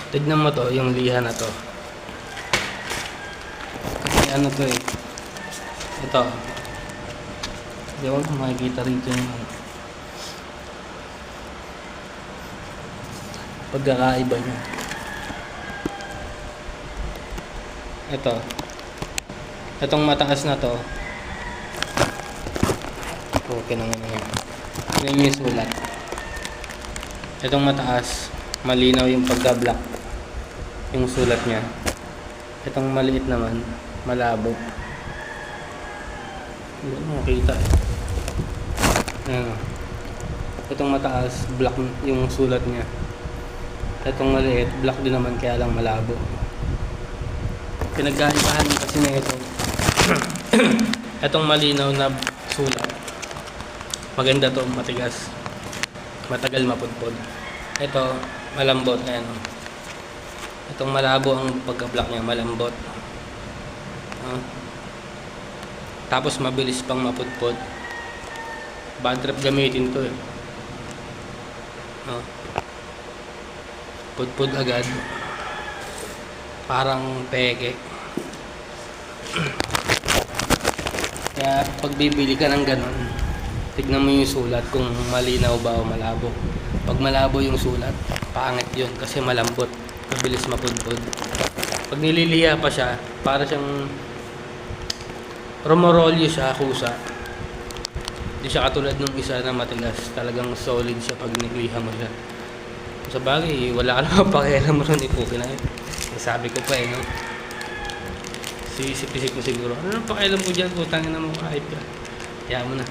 Tignan mo to, yung liha na to. Kasi ano to eh. Ito. Di ba makikita rito yung pagkakaiba niya. Ito. Itong mataas na to. Okay naman yan. Yan yung sulat. Itong mataas, malinaw yung pagka-black. Yung sulat niya. Itong maliit naman, malabo. Hindi mo makita eh. Ayan. Itong mataas, black yung sulat niya. Itong maliit, black din naman kaya lang malabo. Pinagkaibahan kasi na ito. Itong malinaw na sulat. Maganda to, matigas. Matagal mapudpod. Ito, malambot. Ayan. Itong malabo ang pagka-black niya, malambot. Tapos mabilis pang mapudpod. Bad trip gamitin to eh. Pudpod agad. Parang peke. Kaya pag bibili ka ng ganon, tignan mo yung sulat kung malinaw ba o malabo. Pag malabo yung sulat, pangit yun kasi malambot. Mabilis mapudpod. Pag nililiha pa siya, para siyang rumorolyo siya, kusa. Hindi siya katulad ng isa na matigas. Talagang solid siya pag niliha mo siya. Sa bagay, wala ka naman pakialam mo rin ipukin na yun. Sabi ko pa eh, no? Sisip-isip ko siguro. Ano pakialam ko dyan? Utangin na mo kahit ka. Kaya mo na.